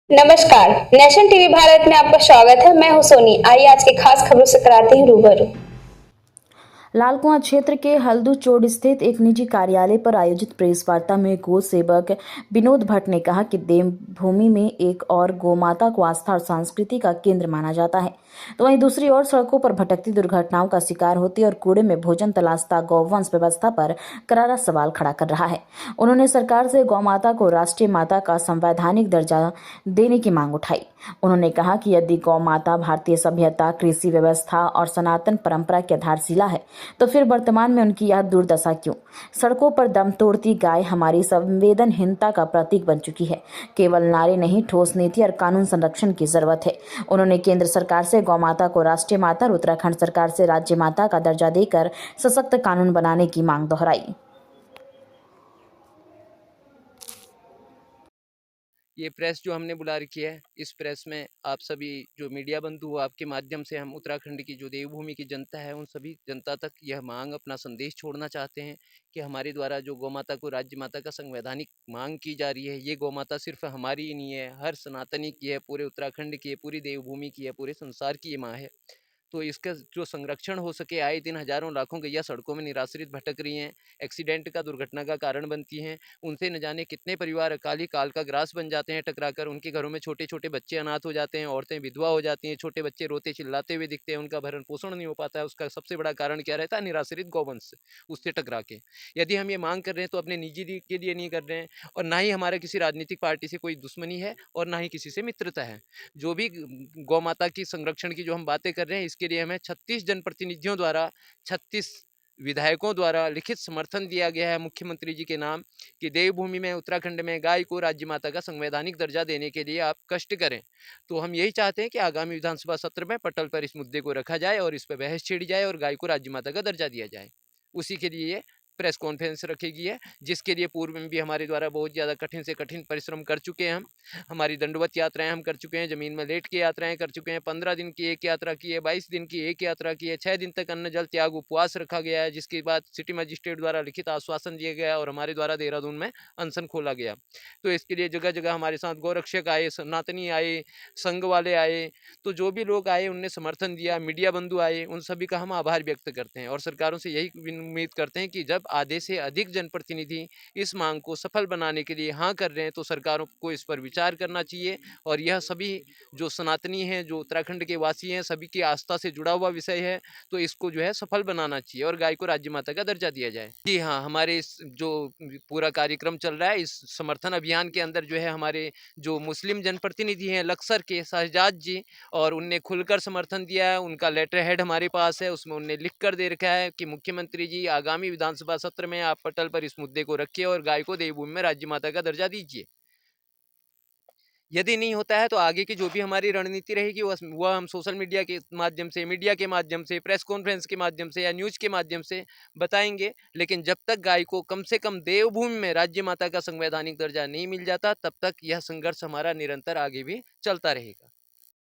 नमस्कार। Nation TV Bharat में आपका स्वागत है। मैं हूं सोनी। आइए आज के खास खबरों से कराते हैं रूबरू। लालकुआं क्षेत्र के हल्दू-चोड़ स्थित एक निजी कार्यालय पर आयोजित प्रेस वार्ता में गौ सेवक विनोद भट्ट ने कहा कि देवभूमि में एक और गौमाता को आस्था और संस्कृति का केंद्र माना जाता है, तो वहीं दूसरी ओर सड़कों पर भटकती दुर्घटनाओं का शिकार होती और कूड़े में भोजन तलाशता गौवंश व्यवस्था पर करारा सवाल खड़ा कर रहा है। उन्होंने सरकार से गौमाता को राष्ट्रीय माता का संवैधानिक दर्जा देने की मांग उठाई। उन्होंने कहा कि यदि गौ माता भारतीय सभ्यता, कृषि व्यवस्था और सनातन परंपरा की आधारशिला है, तो फिर वर्तमान में उनकी यह दुर्दशा क्यों? सड़कों पर दम तोड़ती गाय हमारी संवेदनहीनता का प्रतीक बन चुकी है। केवल नारे नहीं, ठोस नीति और कानून संरक्षण की जरूरत है। उन्होंने केंद्र सरकार से गौ माता को राष्ट्रीय माता और उत्तराखंड सरकार से राज्य माता का दर्जा देकर सशक्त कानून बनाने की मांग दोहराई। ये प्रेस जो हमने बुला रखी है, इस प्रेस में आप सभी जो मीडिया बंधु हो, आपके माध्यम से हम उत्तराखंड की जो देवभूमि की जनता है, उन सभी जनता तक यह मांग, अपना संदेश छोड़ना चाहते हैं कि हमारे द्वारा जो गौ माता को राज्य माता का संवैधानिक मांग की जा रही है, ये गौ माता सिर्फ हमारी ही नहीं है, हर सनातनी की है, पूरे उत्तराखंड की है, पूरी देवभूमि की है, पूरे संसार की ये माँ है। तो इसका जो संरक्षण हो सके, आए दिन हज़ारों लाखों गैया सड़कों में निराश्रित भटक रही हैं, एक्सीडेंट का, दुर्घटना का कारण बनती हैं। उनसे न जाने कितने परिवार अकाली काल का ग्रास बन जाते हैं टकराकर। उनके घरों में छोटे-छोटे बच्चे अनाथ हो जाते हैं, औरतें विधवा हो जाती हैं, छोटे बच्चे रोते चिल्लाते हुए दिखते हैं, उनका भरण-पोषण नहीं हो पाता है। उसका सबसे बड़ा कारण क्या रहता है? निराश्रित गौवंश उससे टकरा के। यदि हम ये माँग कर रहे हैं तो अपने निजी के लिए नहीं कर रहे हैं, और ना ही हमारा किसी राजनीतिक पार्टी से कोई दुश्मनी है और ना ही किसी से मित्रता है। जो भी गौ माता की संरक्षण की जो हम बातें कर रहे हैं, इसके लिए हमें 36 जनप्रतिनिधियों द्वारा, 36 विधायकों द्वारा लिखित समर्थन दिया गया है मुख्यमंत्री जी के नाम कि देवभूमि में, उत्तराखंड में गाय को राज्य माता का संवैधानिक दर्जा देने के लिए आप कष्ट करें। तो हम यही चाहते हैं कि आगामी विधानसभा सत्र में पटल पर इस मुद्दे को रखा जाए और इस पर बहस छेड़ी जाए और गाय को राज्य माता का दर्जा दिया जाए। उसी के लिए ये प्रेस कॉन्फ्रेंस रखी गई है, जिसके लिए पूर्व में भी हमारे द्वारा बहुत ज़्यादा कठिन से कठिन परिश्रम कर चुके हैं हम। हमारी दंडवत यात्राएं हम कर चुके हैं, ज़मीन में लेट के यात्राएं कर चुके हैं। 15 दिन की एक यात्रा की है, 22 दिन की एक यात्रा की है, 6 दिन तक अन्न जल त्याग उपवास रखा गया है, जिसके बाद सिटी मजिस्ट्रेट द्वारा लिखित आश्वासन दिया गया और हमारे द्वारा देहरादून में अनशन खोला गया। तो इसके लिए जगह जगह हमारे साथ गौरक्षक आए, सनातनी आए, संघ वाले आए, तो जो भी लोग आए उनने समर्थन दिया, मीडिया बंधु आए, उन सभी का हम आभार व्यक्त करते हैं और सरकारों से यही उम्मीद करते हैं कि जब आधे से अधिक जनप्रतिनिधि इस मांग को सफल बनाने के लिए हाँ कर रहे हैं, तो सरकारों को इस पर विचार करना चाहिए। और यह सभी जो सनातनी हैं, जो उत्तराखंड के वासी हैं, सभी की आस्था से जुड़ा हुआ विषय है, तो इसको जो है सफल बनाना चाहिए और गाय को राज्य माता का दर्जा दिया जाए। जी हाँ, हमारे इस जो पूरा कार्यक्रम चल रहा है, इस समर्थन अभियान के अंदर जो है हमारे जो मुस्लिम जनप्रतिनिधि हैं लक्सर के शहजाद जी, और उनने खुलकर समर्थन दिया है। उनका लेटर हेड हमारे पास है, उसमें उनने लिख कर दे रखा है कि मुख्यमंत्री जी, आगामी विधानसभा सत्र में आप पटल पर इस मुद्दे को रखिए और गाय को देवभूमि में राज्य माता का दर्जा दीजिए। यदि नहीं होता है तो आगे की जो भी हमारी रणनीति रहेगी वह हम सोशल मीडिया के माध्यम से, मीडिया के माध्यम से, प्रेस कॉन्फ्रेंस के माध्यम से या न्यूज़ के माध्यम से बताएंगे। लेकिन जब तक गाय को कम से कम देवभूमि में राज्य माता का संवैधानिक दर्जा नहीं मिल जाता, तब तक यह संघर्ष हमारा निरंतर आगे भी चलता रहेगा।